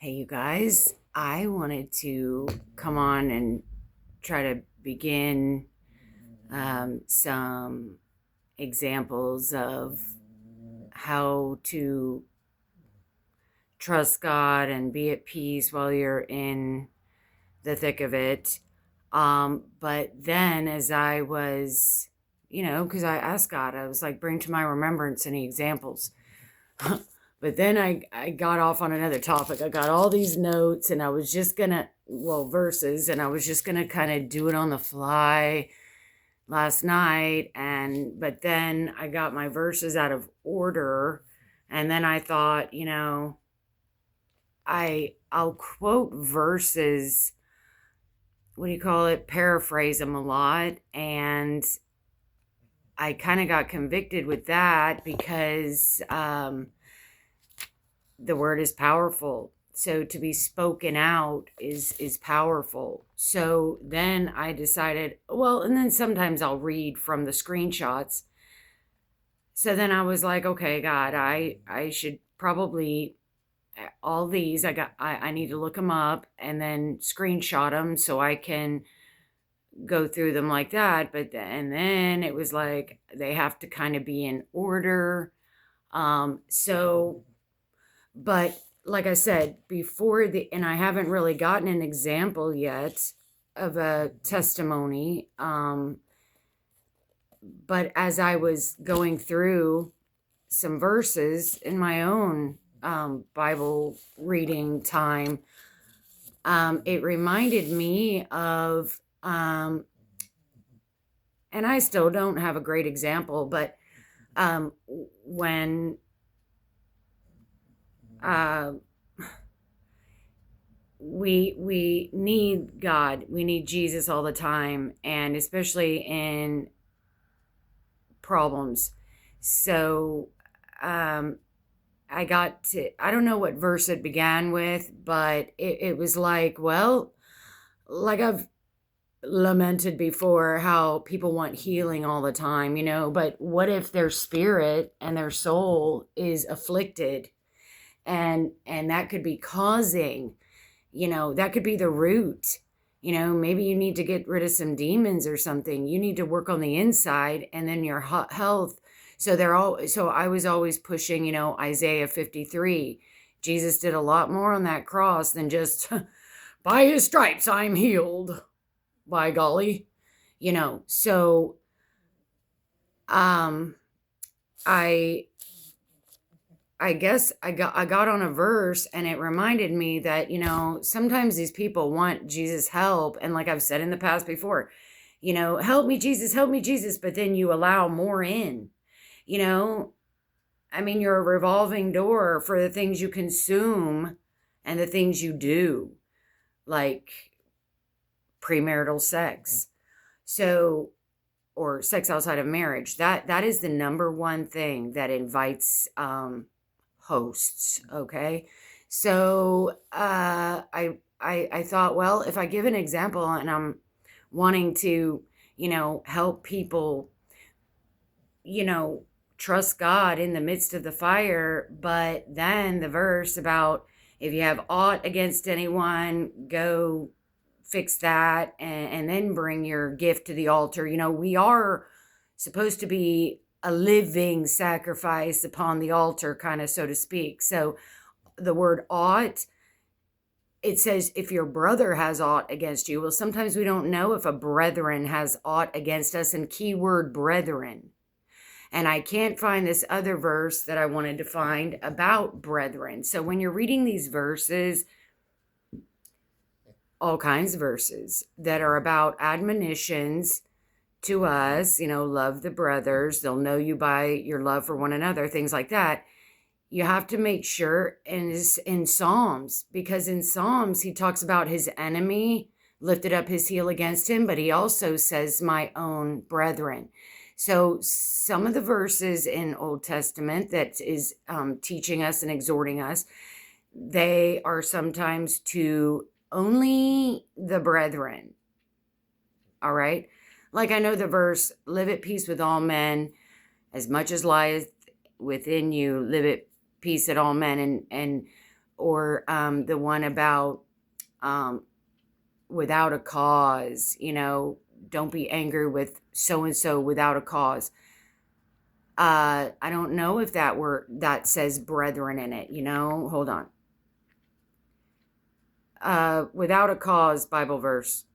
Hey, you guys, I wanted to come on and try to begin some examples of how to trust God and be at peace while you're in the thick of it. But then, as I was, because I asked God, I was like, bring to my remembrance any examples. But then I got off on another topic. I got all these notes and I was just gonna, well, verses, and I was just gonna kind of do it on the fly last night. But then I got my verses out of order. And then I thought, I'll quote verses, what do you call it? Paraphrase them a lot. And I kind of got convicted with that because, the word is powerful. So to be spoken out is powerful. So then I decided, well, and then sometimes I'll read from the screenshots. So then I was like, okay, God, I should probably all these I need to look them up and then screenshot them so I can go through them like that. And then it was like they have to kind of be in order. So but like I said before, and I haven't really gotten an example yet of a testimony. But as I was going through some verses in my own Bible reading time, it reminded me of, and I still don't have a great example, but when we need God, we need Jesus all the time, and especially in problems. So I don't know what verse it began with, but it was like, well, like I've lamented before, how people want healing all the time, but what if their spirit and their soul is afflicted? And that could be causing, that could be the root. Maybe you need to get rid of some demons or something. You need to work on the inside, and then your health. So I was always pushing, Isaiah 53. Jesus did a lot more on that cross than just by his stripes I'm healed, by golly. So I guess I got on a verse, and it reminded me that, sometimes these people want Jesus' help. And like I've said in the past before, help me, Jesus. But then you allow more in, you're a revolving door for the things you consume and the things you do, like premarital sex. So, or sex outside of marriage. That is the number one thing that invites, hosts. Okay. So I thought, well, if I give an example and I'm wanting to, help people, trust God in the midst of the fire, but then the verse about if you have aught against anyone, go fix that, and then bring your gift to the altar. We are supposed to be a living sacrifice upon the altar, kind of, so to speak. So the word ought, it says if your brother has aught against you. Well, sometimes we don't know if a brethren has aught against us, and keyword brethren. And I can't find this other verse that I wanted to find about brethren. So when you're reading these verses, all kinds of verses that are about admonitions to us, love the brothers, they'll know you by your love for one another, things like that. You have to make sure, and it's in Psalms, because in Psalms, he talks about his enemy lifted up his heel against him, but he also says, my own brethren. So some of the verses in Old Testament that is teaching us and exhorting us, they are sometimes to only the brethren. All right. Like I know the verse, live at peace with all men, as much as lieth within you, live at peace at all men. or the one about um, without a cause, don't be angry with so-and-so without a cause. I don't know if that says brethren in it, hold on. Without a cause Bible verse.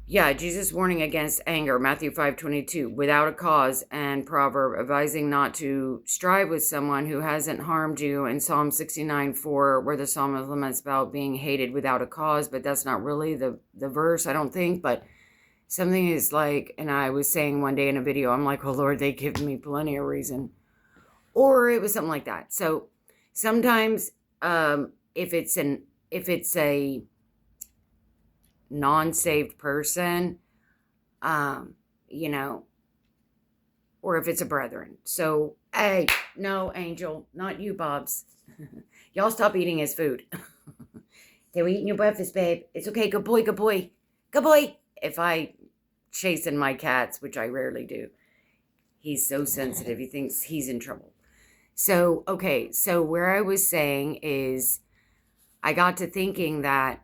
Yeah, Jesus warning against anger, Matthew 5:22, without a cause, and proverb advising not to strive with someone who hasn't harmed you, and Psalm 69:4, where the psalmist laments about being hated without a cause, but that's not really the verse, I don't think, but something is like, and I was saying one day in a video, I'm like, oh Lord, they give me plenty of reason. Or it was something like that. So sometimes if it's a non-saved person, or if it's a brethren. So, hey, no, Angel, not you, Bobs. Y'all stop eating his food. They were eating your breakfast, babe. It's okay. Good boy, good boy. Good boy. If I chasing my cats, which I rarely do, he's so sensitive. He thinks he's in trouble. So, okay. So where I was saying is I got to thinking that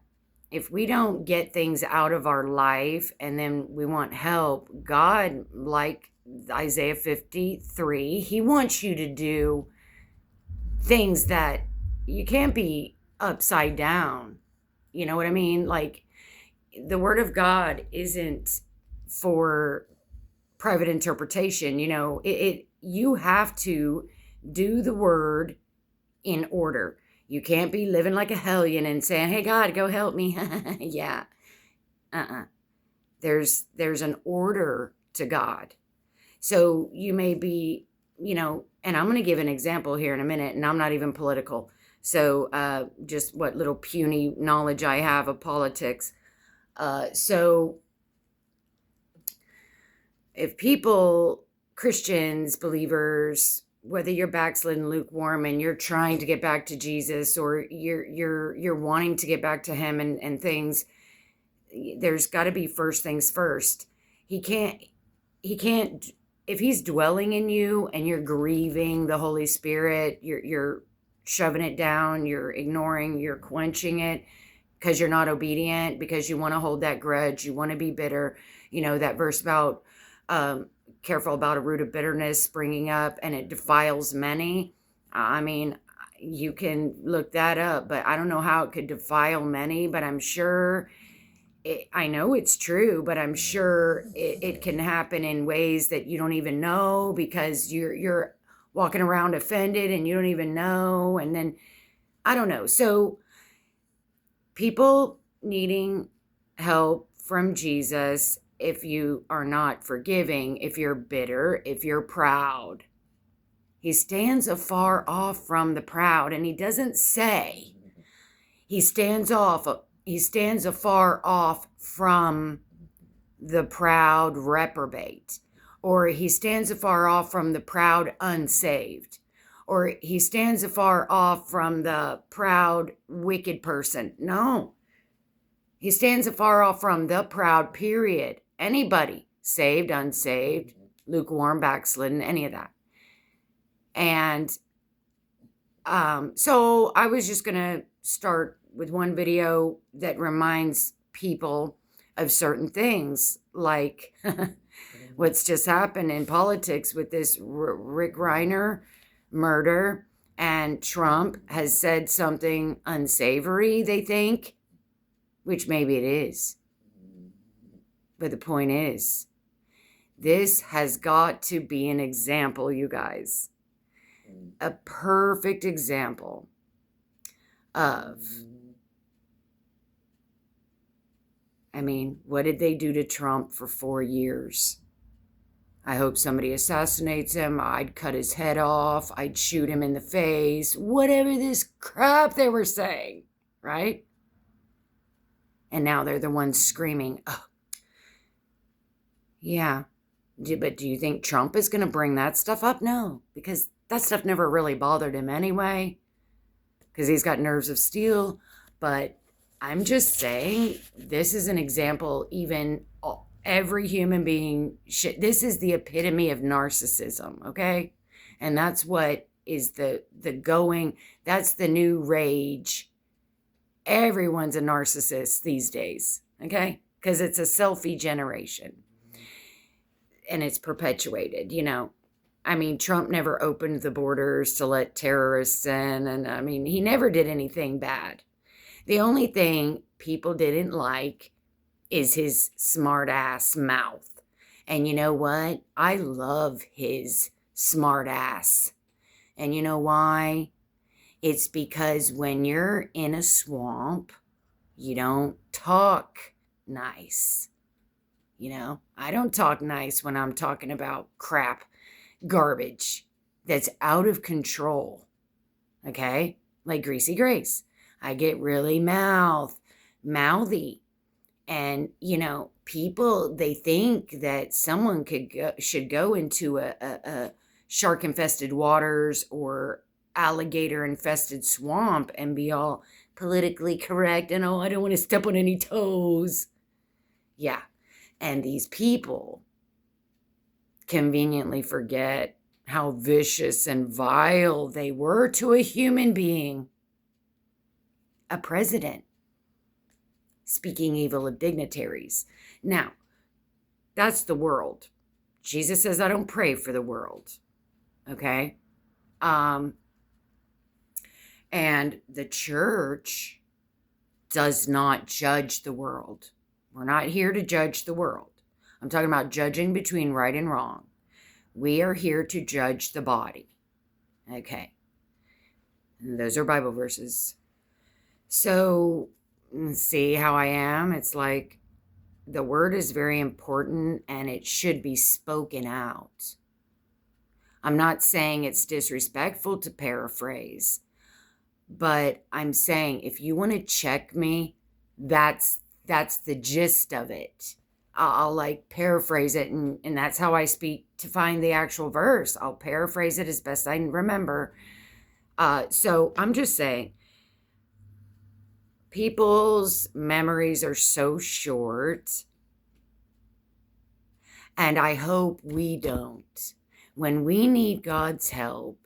if we don't get things out of our life and then we want help, God, like Isaiah 53, he wants you to do things that you can't be upside down. You know what I mean? Like, the word of God isn't for private interpretation. You have to do the word in order. You can't be living like a hellion and saying, hey, God, go help me. Yeah. There's an order to God. So you may be, and I'm going to give an example here in a minute, and I'm not even political. So just what little puny knowledge I have of politics. So if people, Christians, believers, whether you're backslidden, lukewarm, and you're trying to get back to Jesus, or you're wanting to get back to him and things, there's got to be first things first. He can't, if he's dwelling in you and you're grieving the Holy Spirit, you're shoving it down, you're ignoring, you're quenching it because you're not obedient, because you want to hold that grudge, you want to be bitter. That verse about careful about a root of bitterness springing up and it defiles many. I mean, you can look that up, but I don't know how it could defile many, but I'm sure, I know it's true, but I'm sure it can happen in ways that you don't even know, because you're walking around offended and you don't even know. And then, I don't know. So people needing help from Jesus, if you are not forgiving, if you're bitter, if you're proud. He stands afar off from the proud, and he doesn't say he stands afar off from the proud reprobate, or he stands afar off from the proud unsaved, or he stands afar off from the proud wicked person. No. He stands afar off from the proud, period. Anybody, saved, unsaved, lukewarm, backslidden, any of that. And so I was just going to start with one video that reminds people of certain things, like what's just happened in politics with this Rick Reiner murder, and Trump has said something unsavory, they think, which maybe it is. But the point is, this has got to be an example, you guys. A perfect example of, I mean, what did they do to Trump for 4 years? I hope somebody assassinates him. I'd cut his head off. I'd shoot him in the face. Whatever this crap they were saying, right? And now they're the ones screaming, oh, yeah. But do you think Trump is going to bring that stuff up? No, because that stuff never really bothered him anyway, because he's got nerves of steel. But I'm just saying, this is an example, even every human being should. This is the epitome of narcissism, okay? And that's what is the going, that's the new rage. Everyone's a narcissist these days, okay? Because it's a selfie generation and it's perpetuated, I mean, Trump never opened the borders to let terrorists in. And I mean, he never did anything bad. The only thing people didn't like is his smart ass mouth. And you know what? I love his smart ass. And you know why? It's because when you're in a swamp, you don't talk nice. I don't talk nice when I'm talking about crap, garbage that's out of control. Okay? Like Greasy Grace. I get really mouthy. And, people, they think that someone should go into a shark-infested waters or alligator-infested swamp and be all politically correct and, I don't want to step on any toes. Yeah. And these people conveniently forget how vicious and vile they were to a human being, a president, speaking evil of dignitaries. Now, that's the world. Jesus says, I don't pray for the world. Okay? And the church does not judge the world. We're not here to judge the world. I'm talking about judging between right and wrong. We are here to judge the body. Okay. And those are Bible verses. So, see how I am? It's like the word is very important and it should be spoken out. I'm not saying it's disrespectful to paraphrase, but I'm saying if you want to check me, that's the gist of it. I'll like paraphrase it, and that's how I speak to find the actual verse. I'll paraphrase it as best I remember. So I'm just saying, people's memories are so short, and I hope we don't. When we need God's help,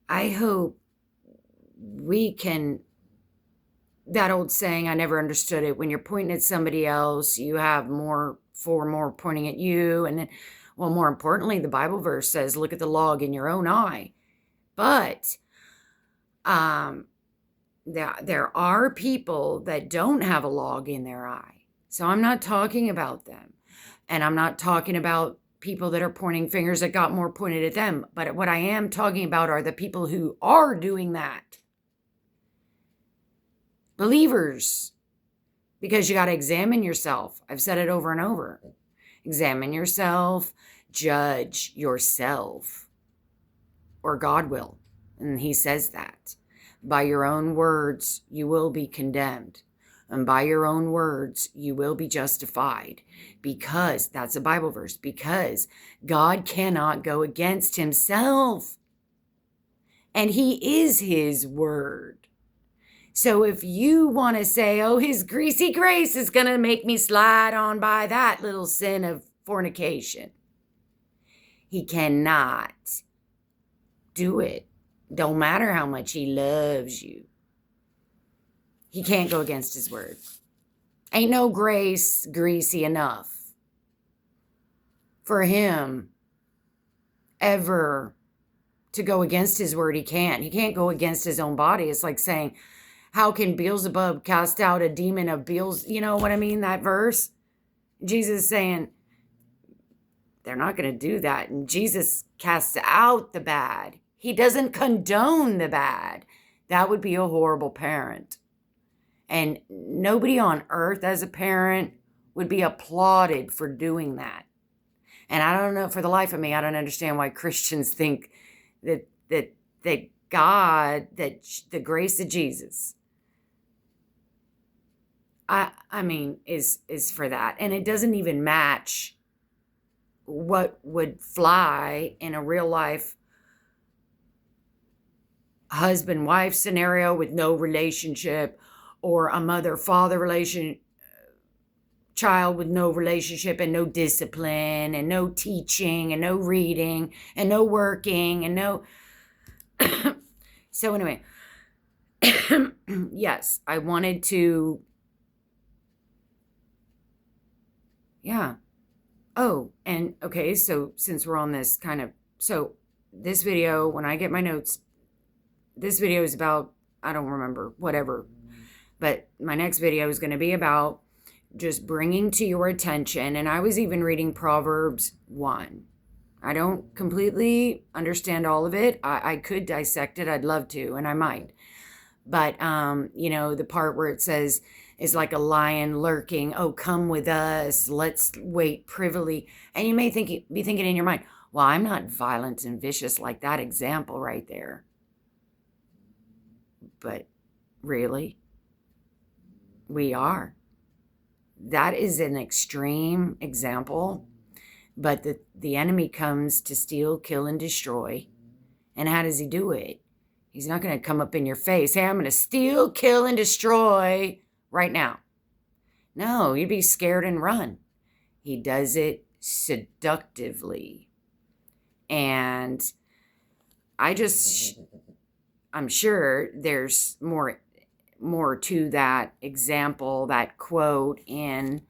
I hope we can, that old saying, I never understood it. When you're pointing at somebody else, you have four more pointing at you. And then, well, more importantly, the Bible verse says, look at the log in your own eye. But there are people that don't have a log in their eye. So I'm not talking about them. And I'm not talking about people that are pointing fingers that got more pointed at them. But what I am talking about are the people who are doing that. Believers. Because you got to examine yourself. I've said it over and over. Examine yourself. Judge yourself. Or God will. And he says that. By your own words, you will be condemned. And by your own words, you will be justified. Because, that's a Bible verse, because God cannot go against himself. And he is his word. So if you want to say, oh, his greasy grace is going to make me slide on by that little sin of fornication, he cannot do it. Don't matter how much he loves you. He can't go against his word. Ain't no grace greasy enough for him ever to go against his word. He can't. He can't go against his own body. It's like saying, how can Beelzebub cast out a demon of Beelzebub? You know what I mean? That verse. Jesus is saying, they're not going to do that. And Jesus casts out the bad. He doesn't condone the bad. That would be a horrible parent. And nobody on earth as a parent would be applauded for doing that. And I don't know, for the life of me, I don't understand why Christians think that God, that the grace of Jesus, I mean, is for that. And it doesn't even match what would fly in a real life husband-wife scenario with no relationship, or a mother-father relation, child with no relationship and no discipline and no teaching and no reading and no working and no. So anyway, yes, I wanted to, yeah. Oh, and okay, so since we're on this kind of, so this video, when I get my notes, this video is about, I don't remember, whatever, but my next video is going to be about just bringing to your attention, and I was even reading Proverbs 1. I don't completely understand all of it. I could dissect it. I'd love to, and I might. But, the part where it says, is like a lion lurking. Oh, come with us. Let's wait privily. And you may be thinking in your mind, well, I'm not violent and vicious like that example right there. But really, we are. That is an extreme example. But the enemy comes to steal, kill, and destroy. And how does he do it? He's not going to come up in your face. Hey, I'm going to steal, kill, and destroy right now. No, you'd be scared and run. He does it seductively. And I'm sure there's more to that example, that quote in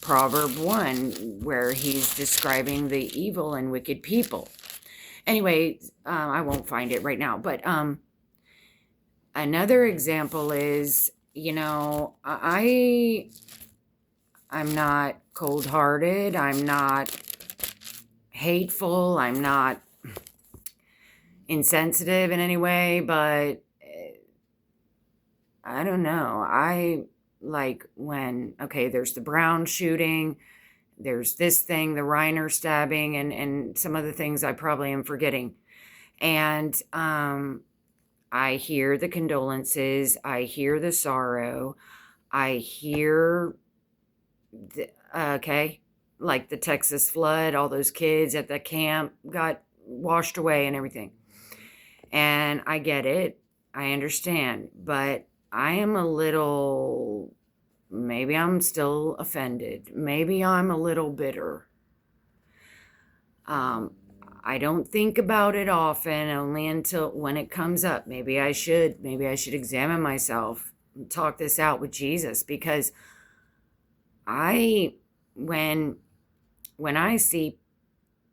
Proverb 1, where he's describing the evil and wicked people. Anyway, I won't find it right now, but another example is, I'm not cold-hearted, I'm not hateful, I'm not insensitive in any way, but I don't know. I like when, okay, there's the Brown shooting, there's this thing, the Reiner stabbing, and some other things I probably am forgetting. And I hear the condolences. I hear the sorrow. I hear, like the Texas flood, all those kids at the camp got washed away and everything. And I get it. I understand. But I am a little... Maybe I'm still offended. Maybe I'm a little bitter. I don't think about it often, only until when it comes up. Maybe I should examine myself and talk this out with Jesus, because when I see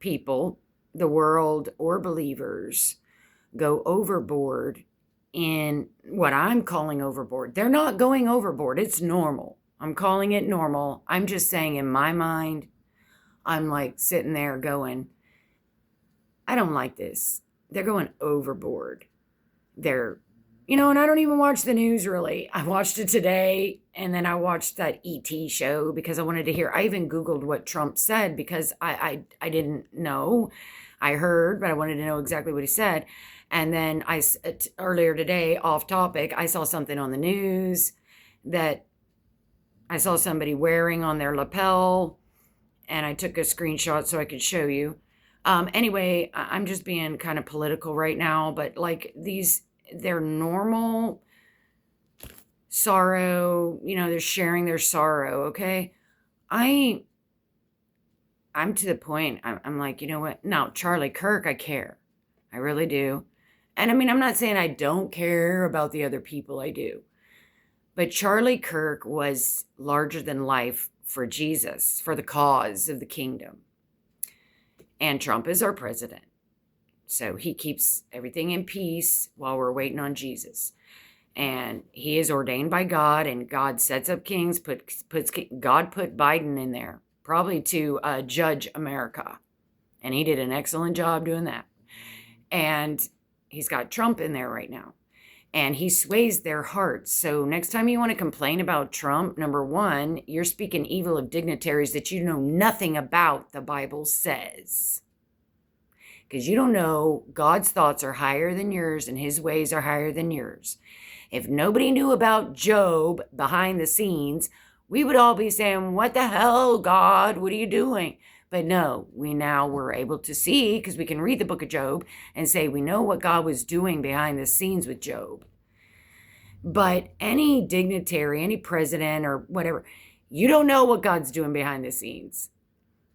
people, the world or believers, go overboard in what I'm calling overboard. They're not going overboard. It's normal. I'm calling it normal. I'm just saying in my mind, I'm like sitting there going, I don't like this. They're going overboard. And I don't even watch the news really. I watched it today, and then I watched that ET show because I wanted to hear. I even Googled what Trump said because I didn't know. I heard, but I wanted to know exactly what he said. And then earlier today, off topic, I saw something on the news that I saw somebody wearing on their lapel, and I took a screenshot so I could show you. Anyway, I'm just being kind of political right now, but like they're normal sorrow, they're sharing their sorrow, okay? I'm to the point, I'm like, you know what? Now, Charlie Kirk, I care. I really do. And I mean, I'm not saying I don't care about the other people, I do. But Charlie Kirk was larger than life for Jesus, for the cause of the kingdom. And Trump is our president. So he keeps everything in peace while we're waiting on Jesus. And he is ordained by God, and God sets up kings, God put Biden in there, probably to judge America. And he did an excellent job doing that. And he's got Trump in there right now. And he sways their hearts. So next time you want to complain about Trump, number one, you're speaking evil of dignitaries that you know nothing about, the Bible says. Because you don't know God's thoughts are higher than yours and his ways are higher than yours. If nobody knew about Job behind the scenes, we would all be saying, what the hell, God? What are you doing? But no, we now were able to see, because we can read the book of Job and say we know what God was doing behind the scenes with Job. But any dignitary, any president or whatever, You don't know what God's doing behind the scenes.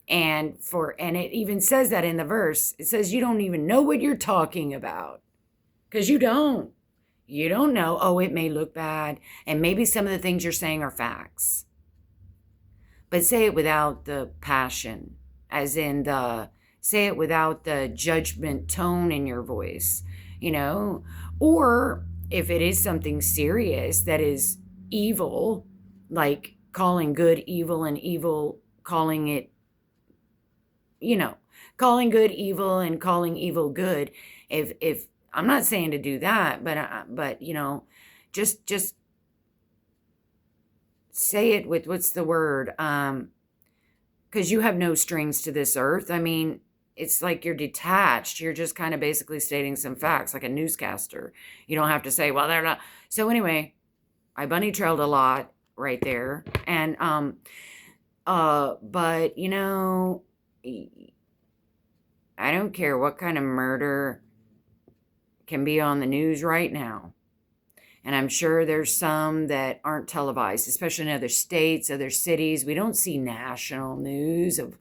And it even says that in the verse. It says you don't even know what you're talking about. Because you don't. You don't know. Oh, it may look bad. And maybe some of the things you're saying are facts. But say it without the passion, as in say it without the judgment tone in your voice, Or if it is something serious that is evil, like calling good evil and evil, calling it, calling good evil and calling evil good. If I'm not saying to do that, but just say it with, what's the word? Because you have no strings to this earth. I mean, it's like you're detached. You're just kind of basically stating some facts, like a newscaster. You don't have to say, well, they're not. So anyway, I bunny trailed a lot right there. And, but I don't care what kind of murder can be on the news right now. And I'm sure there's some that aren't televised, especially in other states, other cities. We don't see national news of,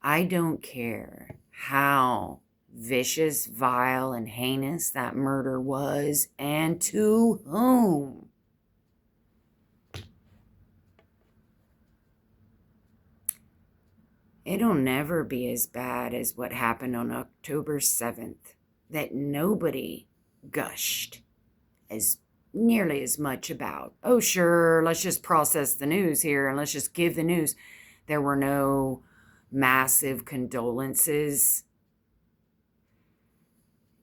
I don't care how vicious, vile, and heinous that murder was and to whom. It'll never be as bad as what happened on October 7th, that nobody gushed as nearly as much about. Oh, sure, let's just process the news here and let's just give the news. There were no massive condolences,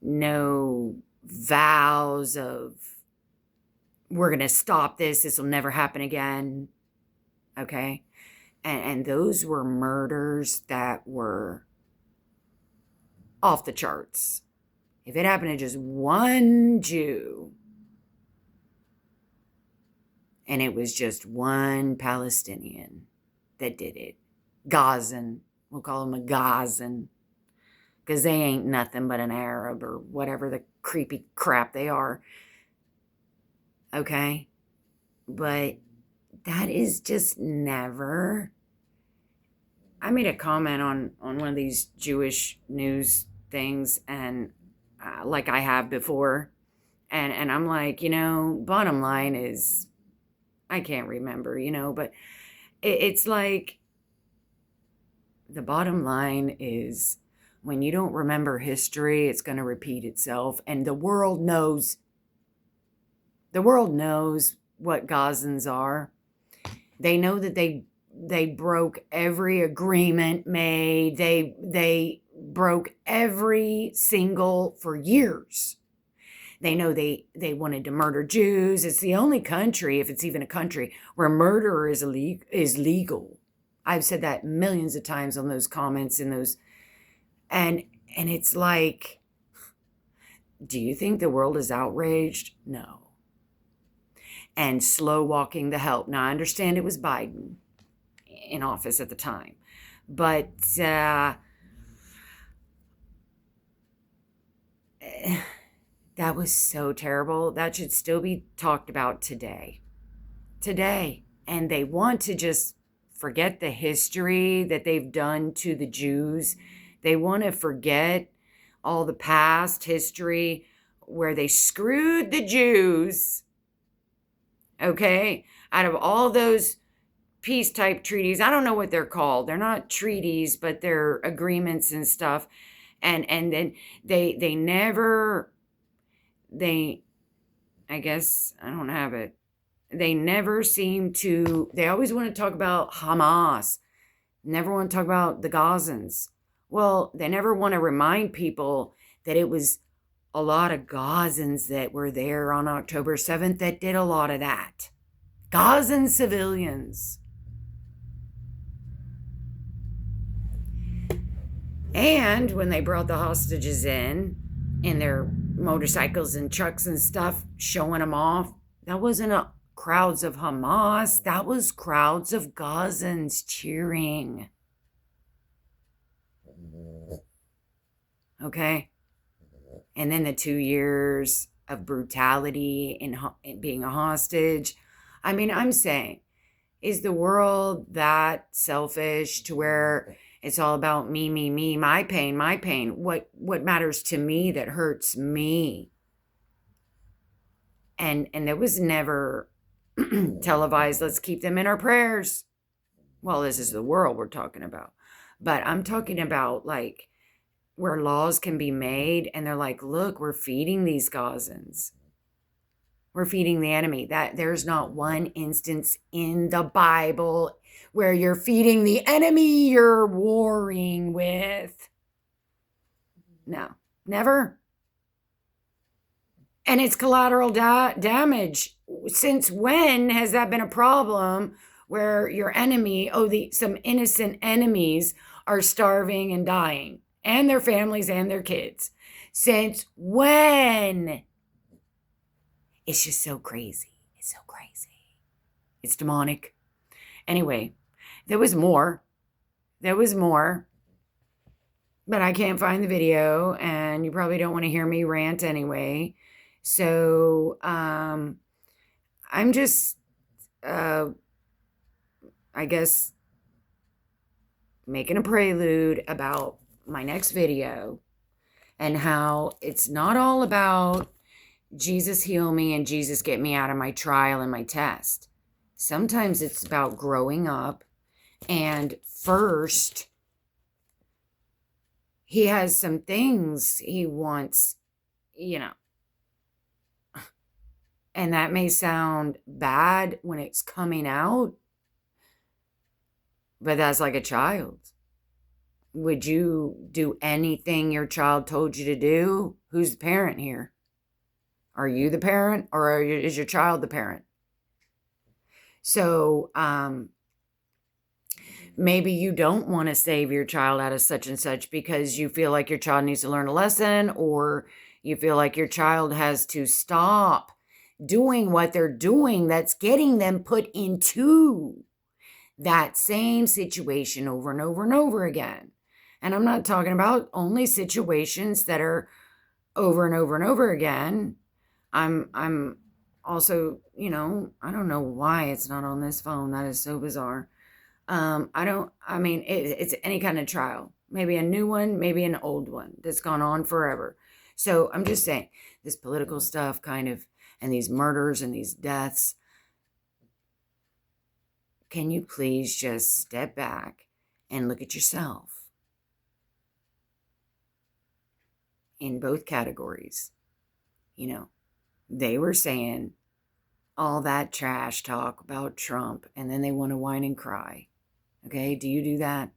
no vows of, we're going to stop this, this will never happen again. Okay? And those were murders that were off the charts. If it happened to just one Jew, and it was just one Palestinian that did it, Gazan, we'll call him a Gazan, because they ain't nothing but an Arab or whatever the creepy crap they are. Okay? But that is just never. I made a comment on one of these Jewish news things, and like I have before, and I'm like, bottom line is, I can't remember, but it's like, the bottom line is, when you don't remember history, it's going to repeat itself, and the world knows what Gazans are. They know that they broke every agreement made. They broke every single, for years. They know they wanted to murder Jews. It's the only country, if it's even a country, where murder is legal. I've said that millions of times on those comments and those, and it's like, do you think the world is outraged? No. And slow walking the help. Now, I understand it was Biden in office at the time, but that was so terrible. That should still be talked about today. And they want to just forget the history that they've done to the Jews. They want to forget all the past history where they screwed the Jews, okay, out of all those peace type treaties. I don't know what they're called. They're not treaties, but they're agreements and stuff. And then they never, I guess I don't have it. They never seem to, they always want to talk about Hamas, never want to talk about the Gazans. Well, they never want to remind people that it was a lot of Gazans that were there on October 7th that did a lot of that. Gazan civilians. And when they brought the hostages in their motorcycles and trucks and stuff, showing them off, that wasn't crowds of Hamas. That was crowds of Gazans cheering. Okay? And then the 2 years of brutality in being a hostage. I mean, I'm saying, Is the world that selfish to where it's all about me, me, me, my pain, my pain? What matters to me that hurts me? And there was never televised, let's keep them in our prayers. Well, this is the world we're talking about. But I'm talking about like where laws can be made and they're like, look, we're feeding these Gazans. We're feeding the enemy. That there's not one instance in the Bible where you're feeding the enemy you're warring with. No, never. And it's collateral damage. Since when has that been a problem where your enemy, some innocent enemies are starving and dying, and their families and their kids? Since when? It's just so crazy. It's so crazy. It's demonic. Anyway, there was more. There was more. But I can't find the video, and you probably don't want to hear me rant anyway. So I'm just, I guess, making a prelude about my next video and how it's not all about Jesus heal me and Jesus get me out of my trial and my test. Sometimes it's about growing up, and first, he has some things he wants, and that may sound bad when it's coming out, but that's like a child. Would you do anything your child told you to do? Who's the parent here? Are you the parent, or is your child the parent? So maybe you don't want to save your child out of such and such because you feel like your child needs to learn a lesson, or you feel like your child has to stop doing what they're doing that's getting them put into that same situation over and over and over again. And I'm not talking about only situations that are over and over and over again. I'm also, I don't know why it's not on this phone. That is so bizarre. It's any kind of trial, maybe a new one, maybe an old one that's gone on forever. So I'm just saying this political stuff kind of, and these murders and these deaths, can you please just step back and look at yourself in both categories? They were saying all that trash talk about Trump, and then they want to whine and cry. Okay, do you do that?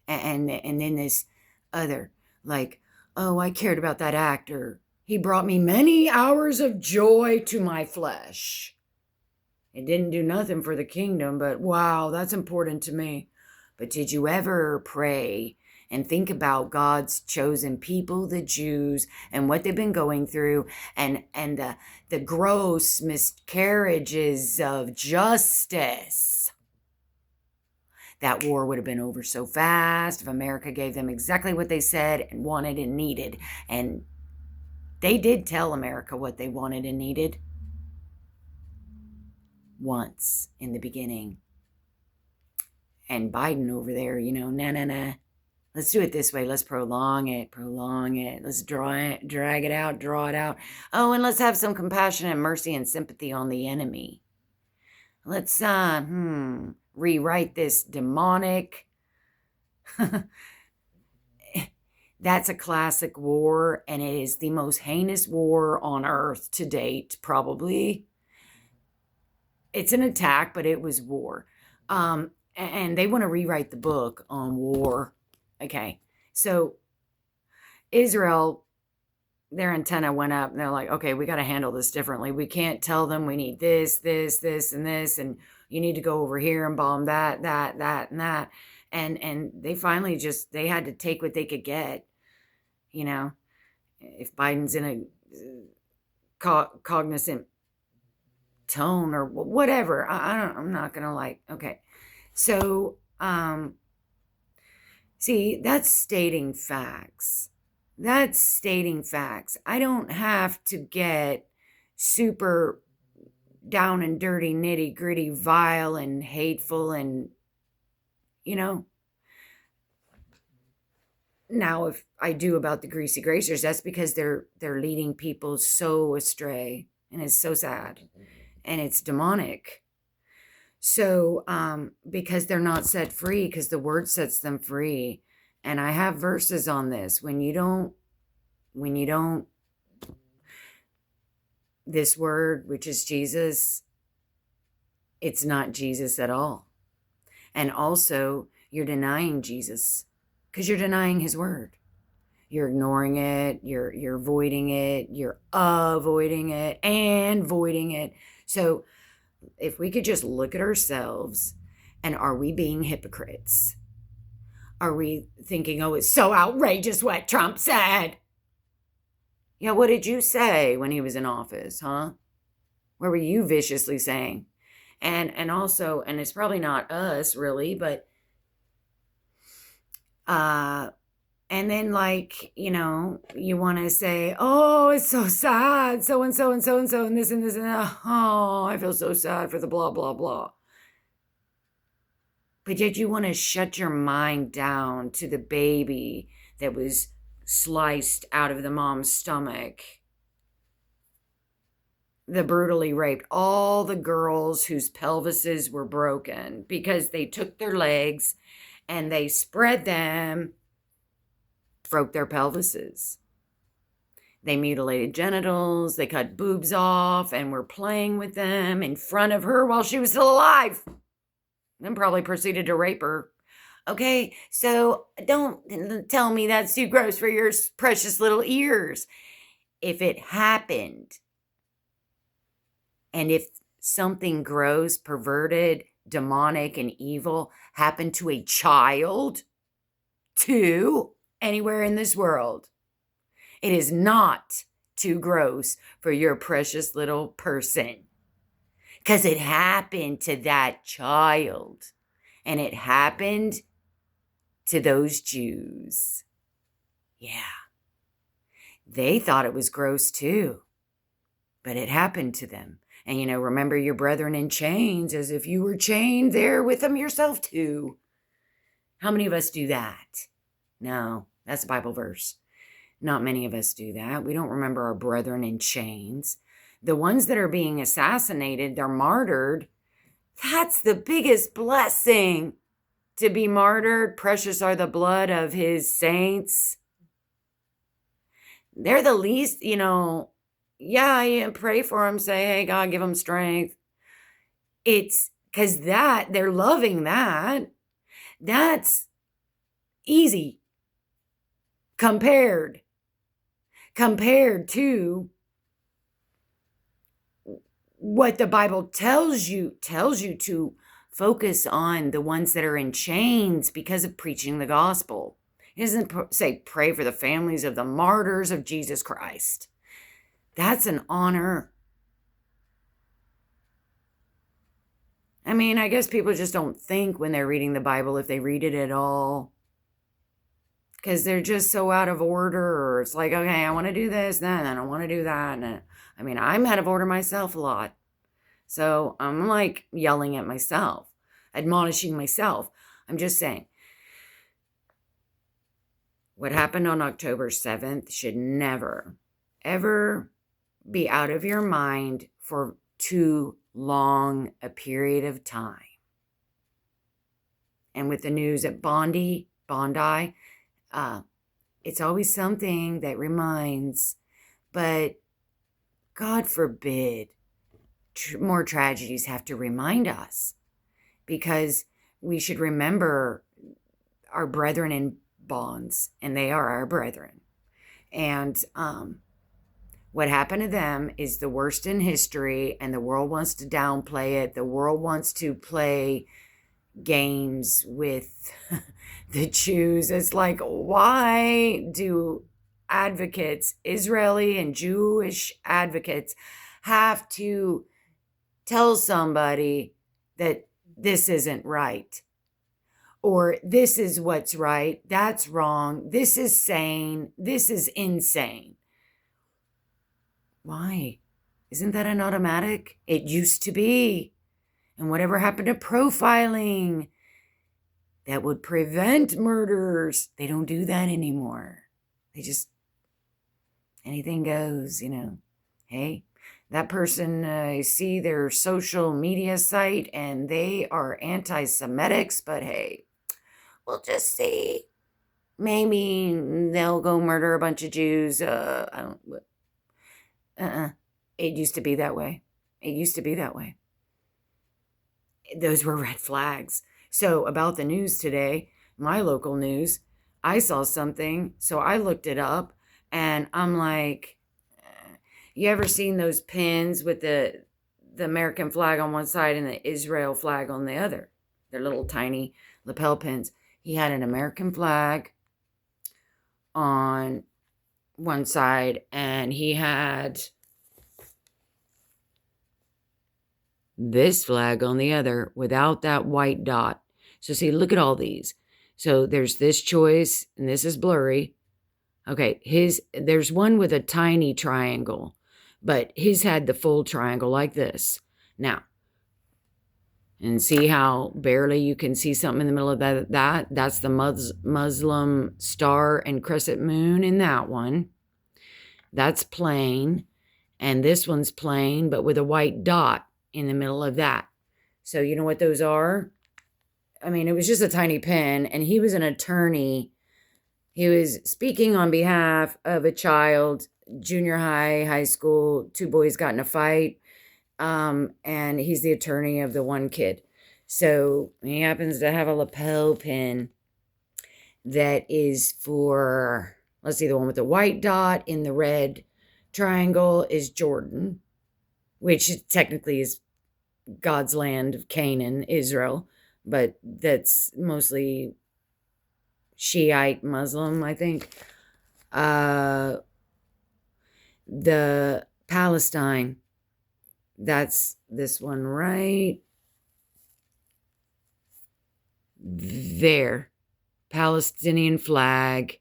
And then this other, like, oh, I cared about that actor. He brought me many hours of joy to my flesh. It didn't do nothing for the kingdom, but wow, that's important to me. But did you ever pray and think about God's chosen people, the Jews, and what they've been going through, and the gross miscarriages of justice? That war would have been over so fast if America gave them exactly what they said and wanted and needed. And they did tell America what they wanted and needed once in the beginning. And Biden over there, nah. Let's do it this way. Let's prolong it. Let's drag it out, draw it out. Oh, and let's have some compassion and mercy and sympathy on the enemy. Let's, rewrite this demonic. That's a classic war, and it is the most heinous war on earth to date, probably. It's an attack, but it was war. And they want to rewrite the book on war. Okay, so Israel, their antenna went up, and they're like, okay, we got to handle this differently. We can't tell them we need this, and this, and you need to go over here and bomb that, and that. And they finally they had to take what they could get. If Biden's in a cognizant tone or whatever, I'm not going to okay. So, see, that's stating facts. I don't have to get super down and dirty, nitty gritty, vile and hateful and, you know. Now, if I do about the greasy gracers, that's because they're leading people so astray, and it's so sad, and it's demonic. So, because they're not set free, because the word sets them free. And I have verses on this. When you don't, this word, which is Jesus, it's not Jesus at all. And also, you're denying Jesus because you're denying his word. You're ignoring it. You're voiding it. You're avoiding it and voiding it. So if we could just look at ourselves, and are we being hypocrites? Are we thinking, oh, it's so outrageous what Trump said? Yeah, what did you say when he was in office, huh? What were you viciously saying? And also, and it's probably not us really, but and then, like, you want to say, oh, it's so sad, so and so and so and so and this and this and that. Oh, I feel so sad for the blah blah blah. But yet you want to shut your mind down to the baby that was sliced out of the mom's stomach, the brutally raped, all the girls whose pelvises were broken because they took their legs and they spread them, broke their pelvises. They mutilated genitals, they cut boobs off and were playing with them in front of her while she was still alive. Then probably proceeded to rape her. Okay, so don't tell me that's too gross for your precious little ears. If it happened, and if something gross, perverted, demonic, and evil happened to a child, too, anywhere in this world, it is not too gross for your precious little person. Because it happened to that child. And it happened to those Jews. Yeah. They thought it was gross too. But it happened to them. And, remember your brethren in chains as if you were chained there with them yourself too. How many of us do that? No, that's a Bible verse. Not many of us do that. We don't remember our brethren in chains. The ones that are being assassinated, they're martyred. That's the biggest blessing, to be martyred. Precious are the blood of his saints. They're the least, yeah, pray for them. Say, hey, God, give them strength. It's because they're loving that. That's easy compared to what the Bible tells you to focus on the ones that are in chains because of preaching the gospel. It doesn't say pray for the families of the martyrs of Jesus Christ. That's an honor. I mean, I guess people just don't think when they're reading the Bible, if they read it at all, because they're just so out of order. Or it's like, okay, I want to do this, then I don't want to do that. And I mean, I'm out of order myself a lot. So I'm like yelling at myself, admonishing myself. I'm just saying, what happened on October 7th should never, ever be out of your mind for too long a period of time. And with the news at Bondi, it's always something that reminds, but God forbid more tragedies have to remind us, because we should remember our brethren in bonds, and they are our brethren. And what happened to them is the worst in history, and the world wants to downplay it. The world wants to play games with the Jews. It's like, why do advocates, Israeli and Jewish advocates, have to tell somebody that this isn't right? Or this is what's right, that's wrong, this is sane, this is insane. Why? Isn't that an automatic? It used to be. And whatever happened to profiling that would prevent murders? They don't do that anymore. They just, anything goes, Hey, that person, I see their social media site and they are anti-Semitics, but hey, we'll just see. Maybe they'll go murder a bunch of Jews. I don't, It used to be that way. It used to be that way. Those were red flags. So about the news today, my local news, I saw something, so I looked it up, and I'm like, you ever seen those pins with the American flag on one side and the Israel flag on the other? They're little tiny lapel pins. He had an American flag on one side, and he had this flag on the other without that white dot. So see, look at all these. So there's this choice, and this is blurry. Okay, there's one with a tiny triangle, but his had the full triangle like this. Now, and see how barely you can see something in the middle of that? That's the Muslim star and crescent moon in that one. That's plain. And this one's plain, but with a white dot in the middle of that. So you know what those are? I mean, it was just a tiny pin, and he was an attorney. He was speaking on behalf of a child, junior high school. Two boys got in a fight, and he's the attorney of the one kid. So he happens to have a lapel pin that is for, let's see, the one with the white dot in the red triangle is Jordan, which technically is God's land of Canaan, Israel, but that's mostly Shiite Muslim, I think. The Palestine, that's this one right there, Palestinian flag.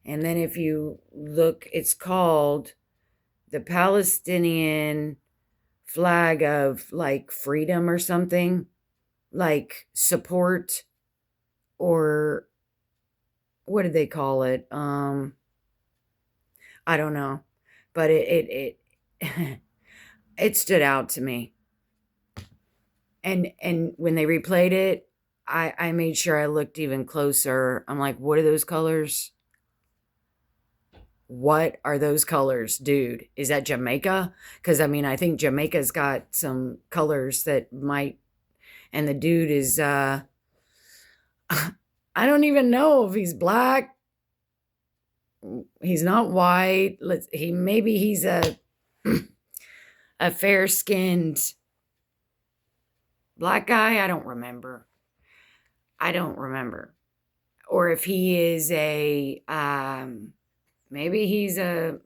And then if you look, it's called the Palestinian flag of like freedom or something, like support, or what did they call it? I don't know, but it it stood out to me. And when they replayed it, I made sure I looked even closer. I'm like, what are those colors? What are those colors, dude? Is that Jamaica? Because I mean, I think Jamaica's got some colors that might, and the dude is I don't even know if he's black. He's not white. Maybe he's a a fair-skinned black guy. I don't remember. Or if he is maybe he's a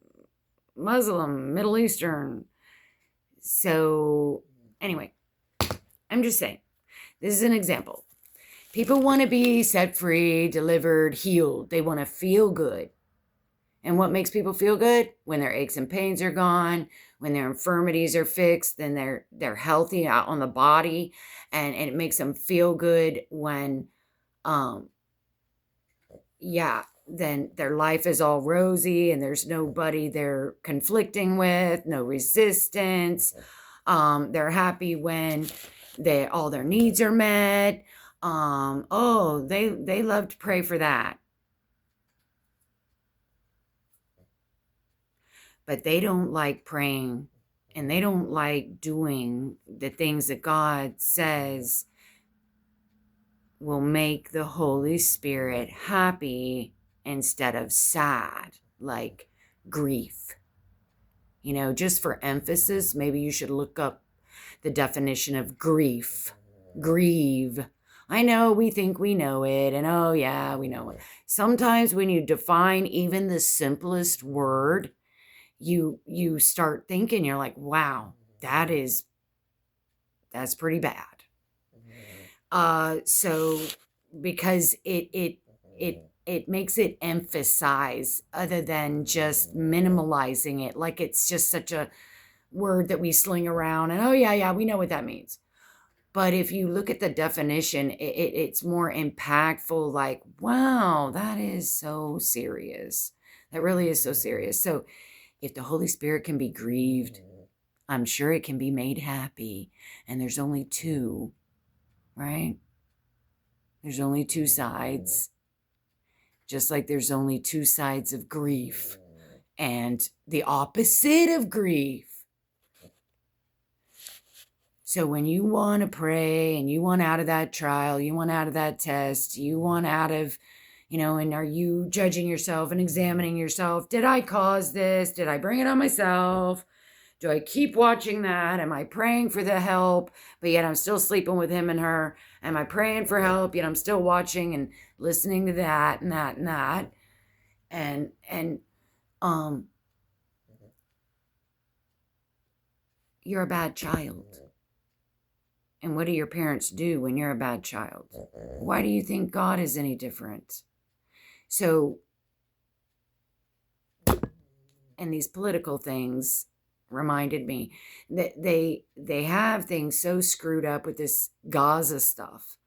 Muslim, Middle Eastern. So anyway, I'm just saying, this is an example. People want to be set free, delivered, healed. They want to feel good. And what makes people feel good? When their aches and pains are gone, when their infirmities are fixed, then they're healthy out on the body, and it makes them feel good when then their life is all rosy and there's nobody they're conflicting with, no resistance. They're happy when all their needs are met. They love to pray for that. But they don't like praying, and they don't like doing the things that God says will make the Holy Spirit happy instead of sad, like grief. Just for emphasis, maybe you should look up the definition of grief. Grieve. I know we think we know it, and oh yeah, we know it. Sometimes when you define even the simplest word, you start thinking, you're like, wow, that's pretty bad. So because it makes it emphasize other than just minimalizing it, like it's just such a word that we sling around, and oh yeah, we know what that means. But if you look at the definition, it's more impactful, like, wow, that is so serious. That really is so serious. So if the Holy Spirit can be grieved, I'm sure it can be made happy. And there's only two, right? There's only two sides. Just like there's only two sides of grief and the opposite of grief. So when you want to pray and you want out of that trial, you want out of that test, you want out of, and are you judging yourself and examining yourself? Did I cause this? Did I bring it on myself? Do I keep watching that? Am I praying for the help, but yet I'm still sleeping with him and her? Am I praying for help, yet I'm still watching and listening to that and that and that? And you're a bad child. And what do your parents do when you're a bad child? Why do you think God is any different? So, and these political things reminded me that they have things so screwed up with this Gaza stuff,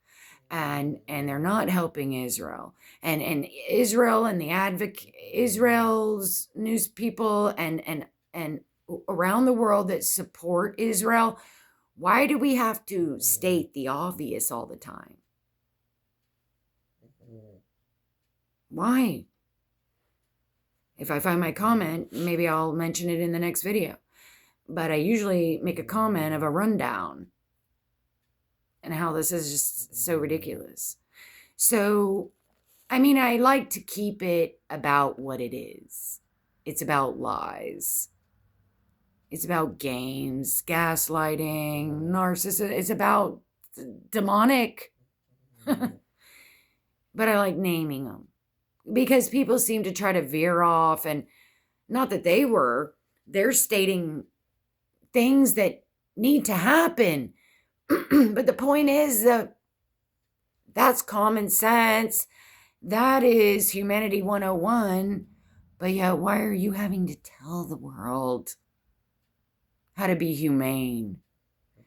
and they're not helping Israel, and Israel and Israel's news people and around the world that support Israel. Why do we have to state the obvious all the time? Why? If I find my comment, maybe I'll mention it in the next video. But I usually make a comment of a rundown and how this is just so ridiculous. So, I like to keep it about what it is. It's about lies. It's about games, gaslighting, narcissism. It's about demonic. But I like naming them because people seem to try to veer off, and not that they're stating things that need to happen. But the point is that that's common sense. That is humanity 101. But yet, why are you having to tell the world how to be humane?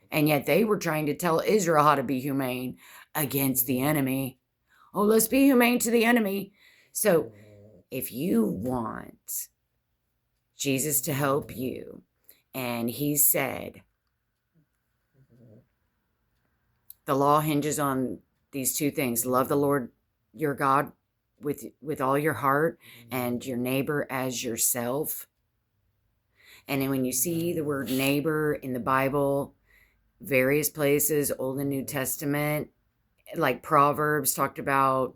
And yet they were trying to tell Israel how to be humane against the enemy. Oh, let's be humane to the enemy. So if you want Jesus to help you, and he said, the law hinges on these two things: love the Lord your God with all your heart, and your neighbor as yourself. And then when you see the word neighbor in the Bible, various places, Old and New Testament, like Proverbs talked about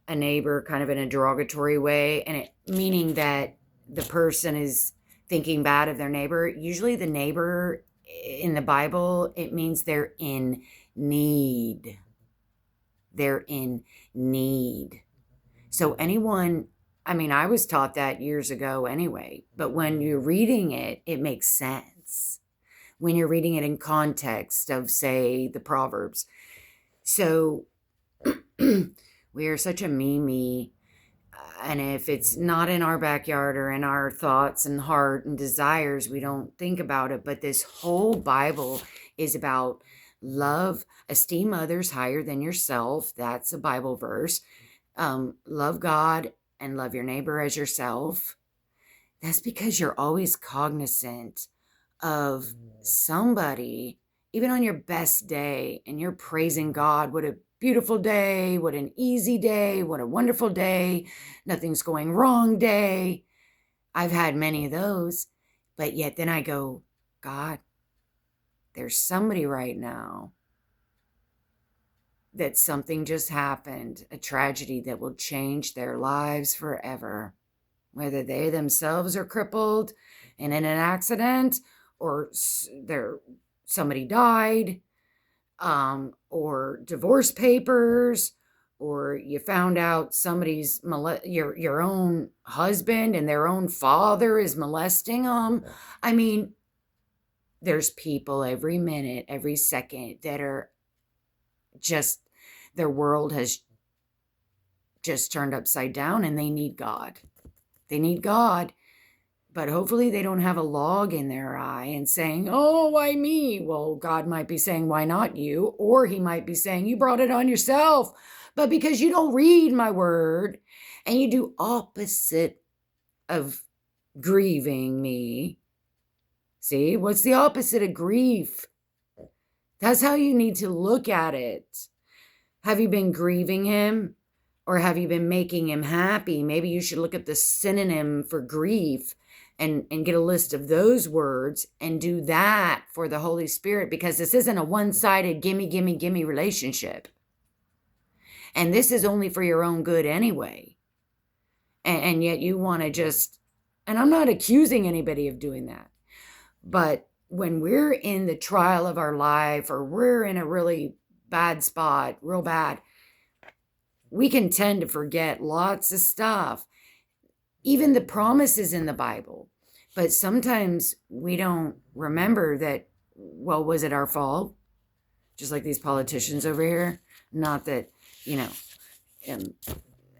a neighbor kind of in a derogatory way, and it meaning that the person is thinking bad of their neighbor. Usually the neighbor in the Bible, it means they're in need. They're in need. So anyone, I was taught that years ago anyway, but when you're reading it, it makes sense. When you're reading it in context of, say, the Proverbs. So we are such a me, and if it's not in our backyard or in our thoughts and heart and desires, we don't think about it. But this whole Bible is about love, esteem others higher than yourself. That's a Bible verse. Love God and love your neighbor as yourself. That's because you're always cognizant of somebody, even on your best day, and you're praising God. What a beautiful day, what an easy day, what a wonderful day, nothing's going wrong day. I've had many of those, but yet then I go, God, there's somebody right now that something just happened, a tragedy that will change their lives forever, whether they themselves are crippled and in an accident, or somebody died, or divorce papers, or you found out somebody's your own husband and their own father is molesting them. There's people every minute, every second that are just, their world has just turned upside down, and they need God. They need God. But hopefully they don't have a log in their eye and saying, oh, why me? Well, God might be saying, why not you? Or he might be saying, you brought it on yourself. But because you don't read my word and you do opposite of grieving me. See, what's the opposite of grief? That's how you need to look at it. Have you been grieving him? Or have you been making him happy? Maybe you should look at the synonym for grief and get a list of those words and do that for the Holy Spirit, because this isn't a one-sided gimme, gimme, gimme relationship. And this is only for your own good anyway. And yet you want to just, and I'm not accusing anybody of doing that, but when we're in the trial of our life or we're in a really bad spot, real bad, we can tend to forget lots of stuff, even the promises in the Bible. But sometimes we don't remember that, well, was it our fault? Just like these politicians over here. Not that,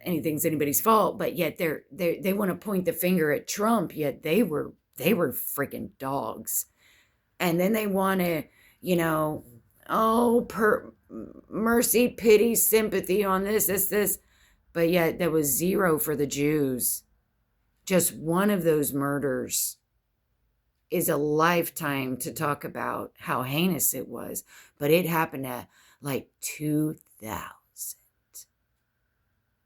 anything's anybody's fault, but yet they want to point the finger at Trump, yet they were freaking dogs. And then they want to, mercy, pity, sympathy on this. But yet there was zero for the Jews. Just one of those murders is a lifetime to talk about how heinous it was. But it happened at like 2,000.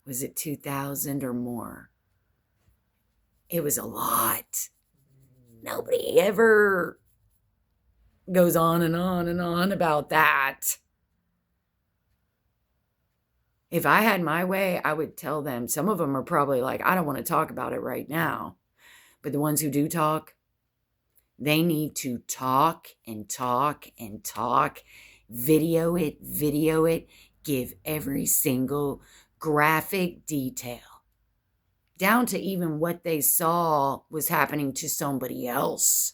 Was it 2,000 or more? It was a lot. Nobody ever goes on and on and on about that. If I had my way, I would tell them. Some of them are probably like, I don't want to talk about it right now. But the ones who do talk, they need to talk and talk and talk. Video it. Give every single graphic detail. Down to even what they saw was happening to somebody else.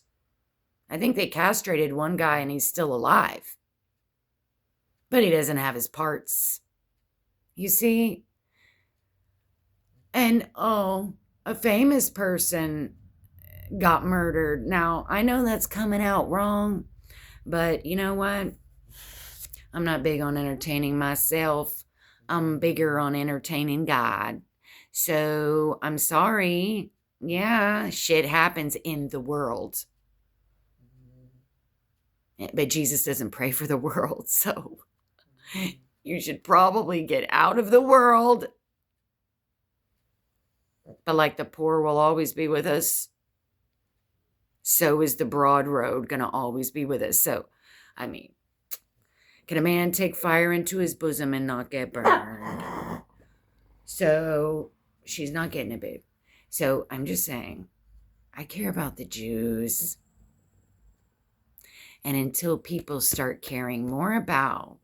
I think they castrated one guy and he's still alive. But he doesn't have his parts. You see? And a famous person got murdered. Now, I know that's coming out wrong, but you know what? I'm not big on entertaining myself. I'm bigger on entertaining God. So, I'm sorry. Yeah, shit happens in the world. But Jesus doesn't pray for the world, so you should probably get out of the world. But like the poor will always be with us, so is the broad road going to always be with us. So, I mean, can a man take fire into his bosom and not get burned? So, she's not getting it, babe. So, I'm just saying, I care about the Jews. And until people start caring more about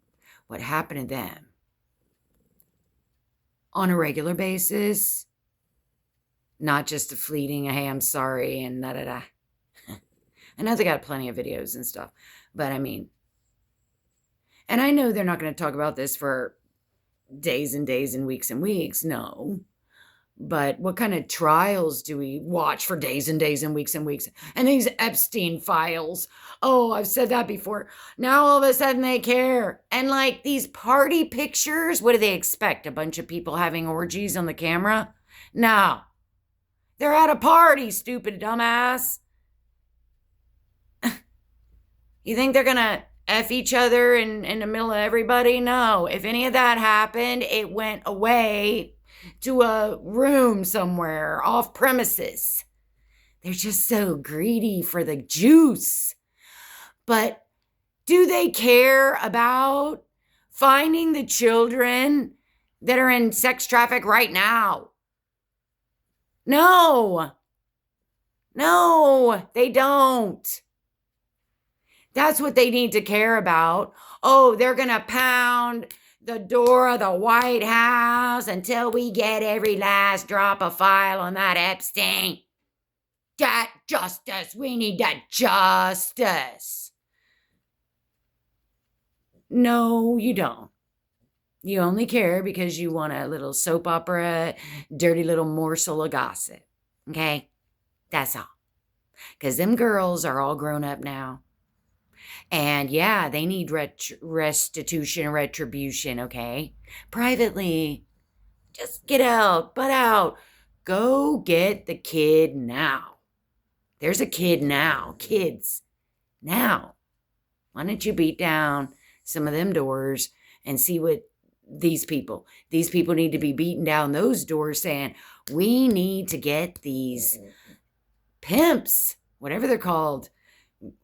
what happened to them on a regular basis, not just a fleeting, hey, I'm sorry, and da-da-da. I know they got plenty of videos and stuff, but I mean, and I know they're not going to talk about this for days and days and weeks, no. But what kind of trials do we watch for days and days and weeks? And these Epstein files. Oh, I've said that before. Now all of a sudden they care. And like these party pictures, what do they expect? A bunch of people having orgies on the camera? No. They're at a party, stupid dumbass. You think they're going to F each other in the middle of everybody? No. If any of that happened, it went away to a room somewhere off premises. They're just so greedy for the juice. But do they care about finding the children that are in sex traffic right now? No, they don't. That's what they need to care about. Oh, they're going to pound the door of the White House until we get every last drop of file on that Epstein. That justice. We need that justice. No, you don't. You only care because you want a little soap opera, dirty little morsel of gossip. Okay? That's all. because them girls are all grown up now. And yeah, they need restitution, retribution, okay? Privately, just get out, butt out. Go get the kid now. There's a kid now. Kids, now. Why don't you beat down some of them doors and see what these people need to be beating down those doors saying, we need to get these pimps, whatever they're called.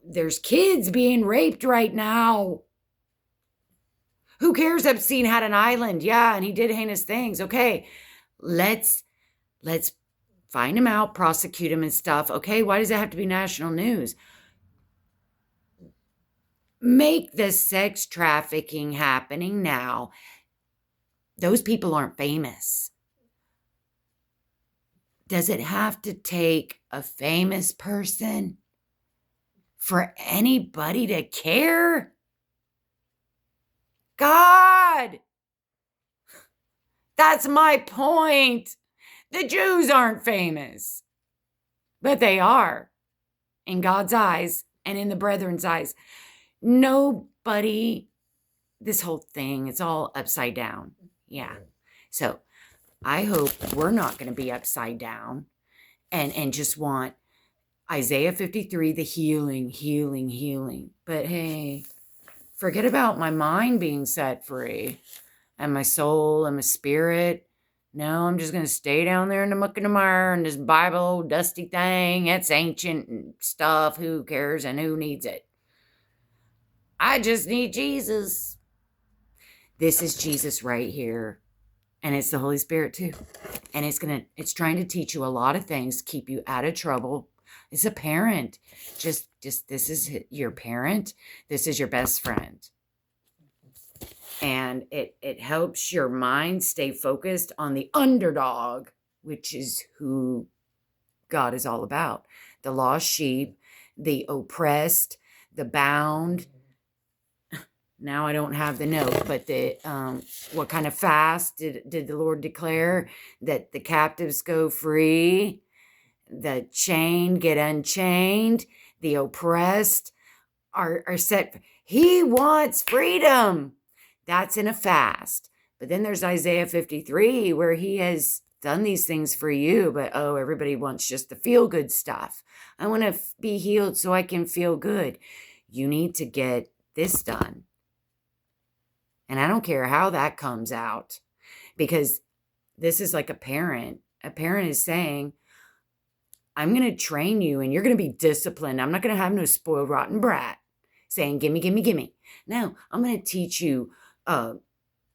There's kids being raped right now. Who cares? Epstein had an island. Yeah, and he did heinous things. Okay, let's find him out, prosecute him and stuff. Okay, why does it have to be national news? Make the sex trafficking happening now. Those people aren't famous. Does it have to take a famous person for anybody to care? God, that's my point. The Jews aren't famous, but they are in God's eyes and in the brethren's eyes. Nobody, this whole thing, it's all upside down. Yeah. So I hope we're not going to be upside down and just want Isaiah 53, the healing. But hey, forget about my mind being set free and my soul and my spirit. No, I'm just going to stay down there in the muck and the mire and this Bible dusty thing. It's ancient stuff. Who cares and who needs it? I just need Jesus. This is Jesus right here. And it's the Holy Spirit too. And it's trying to teach you a lot of things, keep you out of trouble. It's a parent. Just this is your parent. This is your best friend. And it helps your mind stay focused on the underdog, which is who God is all about. The lost sheep, the oppressed, the bound. Now I don't have the note, but what kind of fast did the Lord declare? That the captives go free, the chained get unchained, the oppressed are set. He wants freedom. That's in a fast. But then there's Isaiah 53 where he has done these things for you, but everybody wants just the feel good stuff. I want to be healed so I can feel good. You need to get this done. And I don't care how that comes out, because this is like a parent. A parent is saying, I'm going to train you and you're going to be disciplined. I'm not going to have no spoiled, rotten brat saying, gimme. No, I'm going to teach you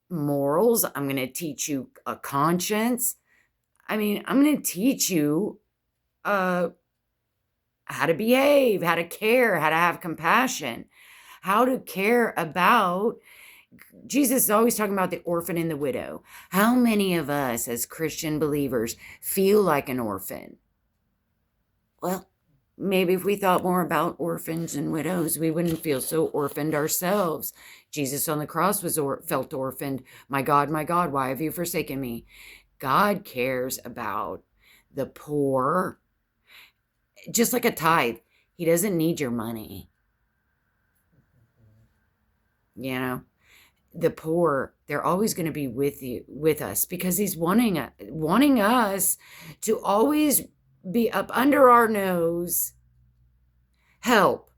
morals. I'm going to teach you a conscience. I'm going to teach you how to behave, how to care, how to have compassion, how to care about. Jesus is always talking about the orphan and the widow. How many of us as Christian believers feel like an orphan? Well, maybe if we thought more about orphans and widows, we wouldn't feel so orphaned ourselves. Jesus on the cross felt orphaned. My God, why have you forsaken me? God cares about the poor. Just like a tithe, he doesn't need your money. You know? The poor, they're always going to be with us, because he's wanting us to always be up under our nose. Help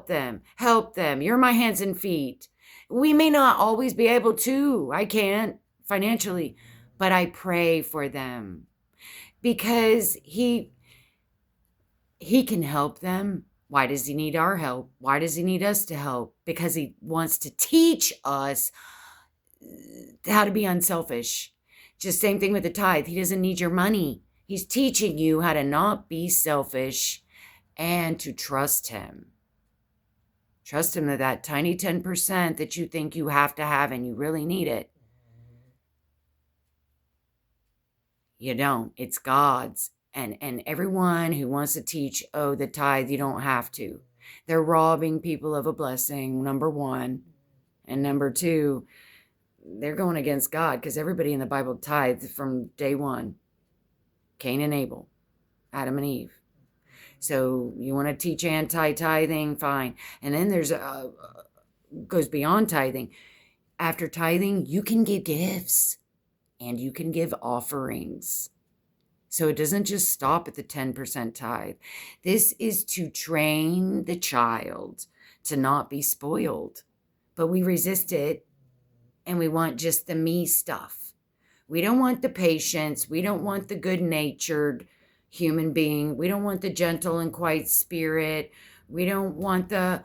them. You're my hands and feet. We may not always be able to. I can't financially, but I pray for them, because he can help them. Why does he need our help? Why does he need us to help? Because he wants to teach us how to be unselfish. Just same thing with the tithe. He doesn't need your money. He's teaching you how to not be selfish and to trust him. Trust him that tiny 10% that you think you have to have and you really need it. You don't. It's God's. And everyone who wants to teach, the tithe, you don't have to. They're robbing people of a blessing, number one. And number two, they're going against God, because everybody in the Bible tithed from day one. Cain and Abel, Adam and Eve. So you want to teach anti-tithing, fine. And then there's goes beyond tithing. After tithing, you can give gifts and you can give offerings. So it doesn't just stop at the 10% tithe. This is to train the child to not be spoiled. But we resist it and we want just the me stuff. We don't want the patience. We don't want the good-natured human being. We don't want the gentle and quiet spirit. We don't want the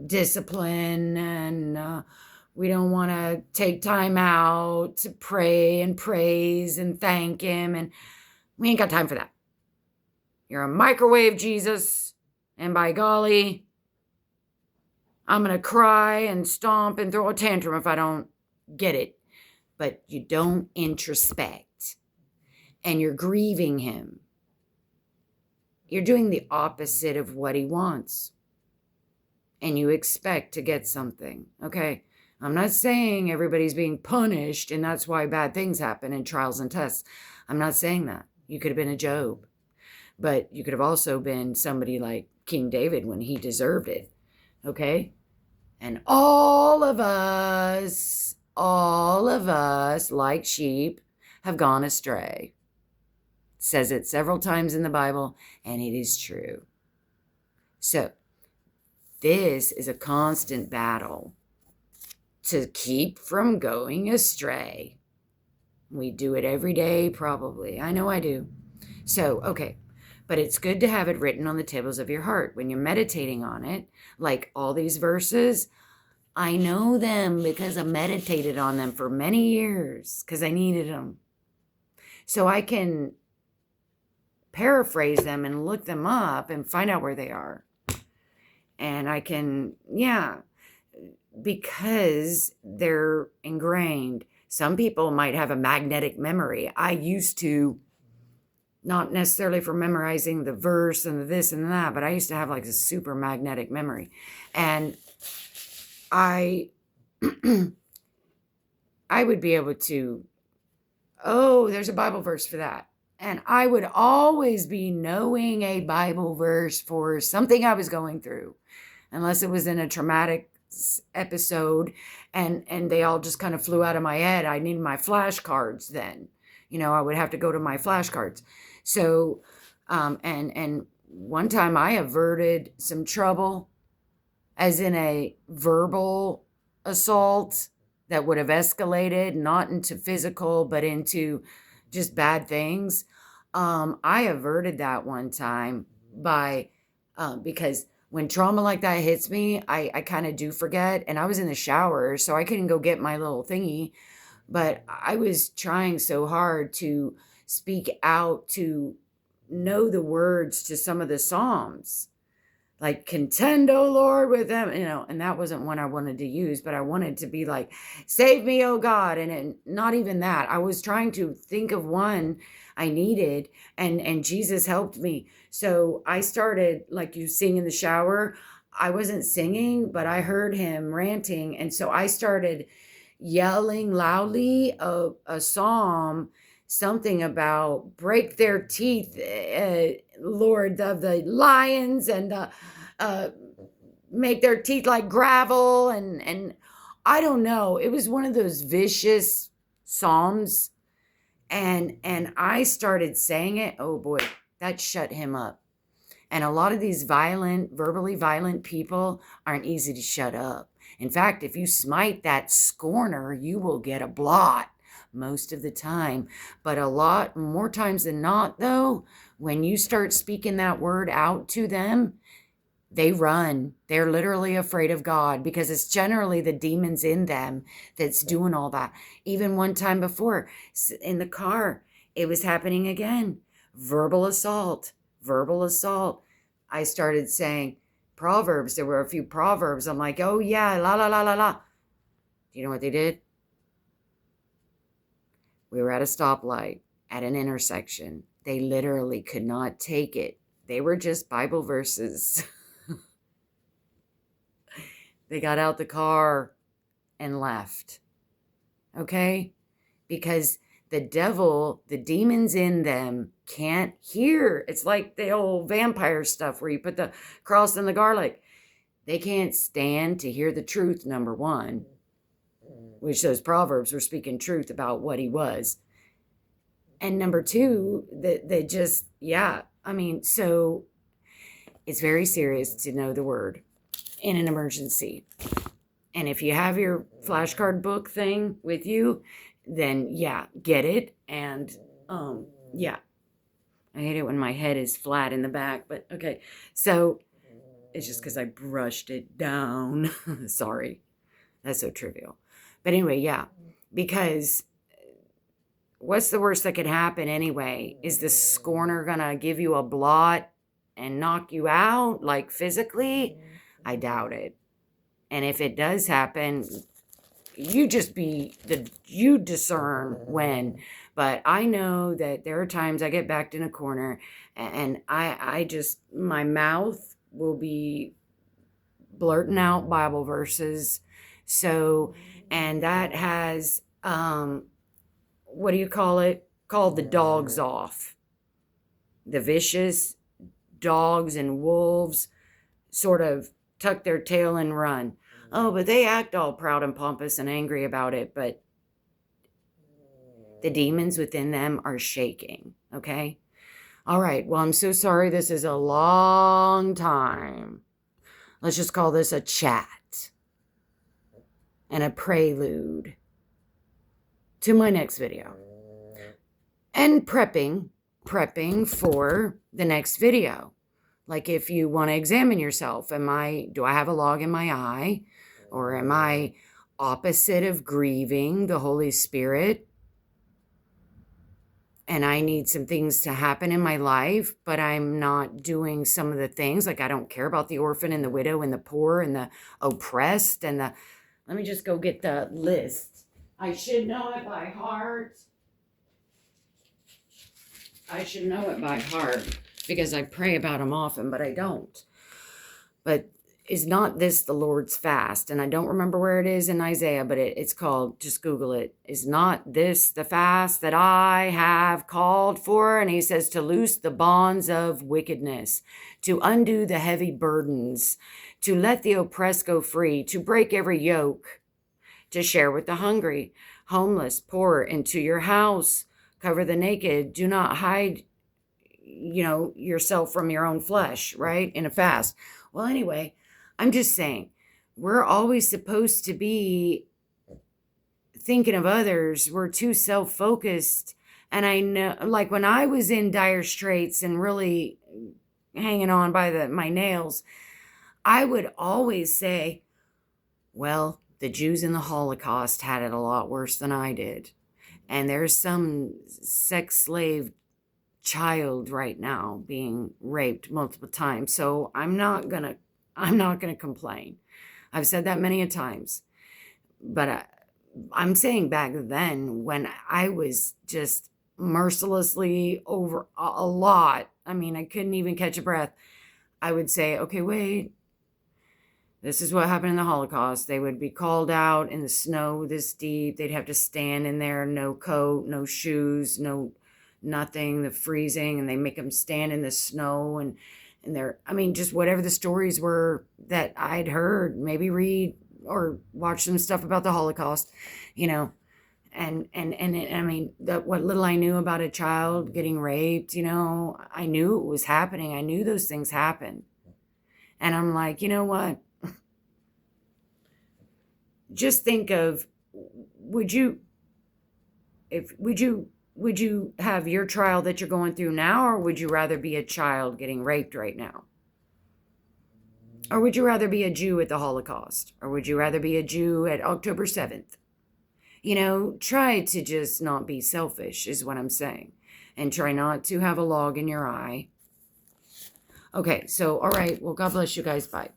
discipline, and we don't want to take time out to pray and praise and thank him. And we ain't got time for that. You're a microwave Jesus. And by golly, I'm going to cry and stomp and throw a tantrum if I don't get it. But you don't introspect. And you're grieving him. You're doing the opposite of what he wants. And you expect to get something. Okay? I'm not saying everybody's being punished and that's why bad things happen in trials and tests. I'm not saying that. You could have been a Job. But you could have also been somebody like King David when he deserved it. Okay? And all of us, like sheep, have gone astray. It says it several times in the Bible, and it is true. So, this is a constant battle to keep from going astray. We do it every day, probably. I know I do. So, okay. But it's good to have it written on the tables of your heart. When you're meditating on it, like all these verses, I know them because I meditated on them for many years because I needed them. So I can paraphrase them and look them up and find out where they are. And I can, because they're ingrained. Some people might have a magnetic memory. I used to, not necessarily for memorizing the verse and the this and that, but I used to have like a super magnetic memory. And I would be able to, there's a Bible verse for that. And I would always be knowing a Bible verse for something I was going through, unless it was in a traumatic episode and they all just kind of flew out of my head. I needed my flashcards then. I would have to go to my flashcards. So, and one time I averted some trouble, as in a verbal assault that would have escalated, not into physical, but into just bad things. I averted that one time by, because when trauma like that hits me, I kind of do forget. And I was in the shower, so I couldn't go get my little thingy. But I was trying so hard to speak out, to know the words to some of the Psalms. Like, contend, O Lord, with them, and that wasn't one I wanted to use, but I wanted to be like, save me, O God. And not even that. I was trying to think of one I needed, and Jesus helped me. So I started, like you sing in the shower. I wasn't singing, but I heard him ranting. And so I started yelling loudly a psalm, something about break their teeth, Lord, of the lions, and make their teeth like gravel, and I don't know. It was one of those vicious psalms, and I started saying it. Oh boy, that shut him up. And a lot of these verbally violent people aren't easy to shut up. In fact, if you smite that scorner, you will get a blot most of the time. But a lot more times than not, though, when you start speaking that word out to them, they run. They're literally afraid of God, because it's generally the demons in them that's doing all that. Even one time before, in the car, it was happening again. Verbal assault. I started saying Proverbs. There were a few Proverbs. I'm like, oh yeah, la la la la la. Do you know what they did? We were at a stoplight at an intersection. They literally could not take it. They were just Bible verses. They got out the car and left. Okay? Because the devil, the demons in them can't hear. It's like the old vampire stuff where you put the cross in the garlic. They can't stand to hear the truth, number one, which those proverbs were speaking truth about what he was. And number two, they just, yeah, I mean, so it's very serious to know the word in an emergency. And if you have your flashcard book thing with you, then yeah, get it. And yeah, I hate it when my head is flat in the back, but okay. So it's just because I brushed it down. Sorry, that's so trivial. But anyway, yeah, because what's the worst that could happen anyway? Is the scorner gonna give you a blot and knock you out, like physically? I doubt it. And if it does happen, you discern when. But I know that there are times I get backed in a corner and I just, my mouth will be blurting out Bible verses. So, and that has, what do you call it? Called the dogs off. The vicious dogs and wolves sort of tuck their tail and run. Oh, but they act all proud and pompous and angry about it, but the demons within them are shaking, okay? All right, well, I'm so sorry this is a long time. Let's just call this a chat and a prelude to my next video. And prepping for the next video. Like if you want to examine yourself, do I have a log in my eye? Or am I opposite of grieving the Holy Spirit? And I need some things to happen in my life, but I'm not doing some of the things. Like I don't care about the orphan and the widow and the poor and the oppressed and the... Let me just go get the list. I should know it by heart. Because I pray about them often, but I don't. But is not this the Lord's fast? And I don't remember where it is in Isaiah, but it's called, just Google it. Is not this the fast that I have called for? And he says to loose the bonds of wickedness, to undo the heavy burdens, to let the oppressed go free, to break every yoke, to share with the hungry, homeless, poor into your house, cover the naked, do not hide, yourself from your own flesh, right? In a fast. Well, anyway, I'm just saying, we're always supposed to be thinking of others. We're too self-focused. And I know, like when I was in dire straits and really hanging on by my nails, I would always say, well, the Jews in the Holocaust had it a lot worse than I did. And there's some sex slave child right now being raped multiple times. So I'm not gonna complain. I've said that many a times. But I'm saying back then when I was just mercilessly over a lot, I mean, I couldn't even catch a breath. I would say, okay, wait, this is what happened in the Holocaust. They would be called out in the snow this deep. They'd have to stand in there, no coat, no shoes, no nothing, the freezing, and they make them stand in the snow and they're, I mean, just whatever the stories were that I'd heard, maybe read or watch some stuff about the Holocaust, and I mean, what little I knew about a child getting raped, I knew it was happening. I knew those things happened. And I'm like, you know what? Just think of, would you have your trial that you're going through now, or would you rather be a child getting raped right now? Or would you rather be a Jew at the Holocaust? Or would you rather be a Jew at October 7th? Try to just not be selfish is what I'm saying. And try not to have a log in your eye. Okay, so, all right. Well, God bless you guys. Bye.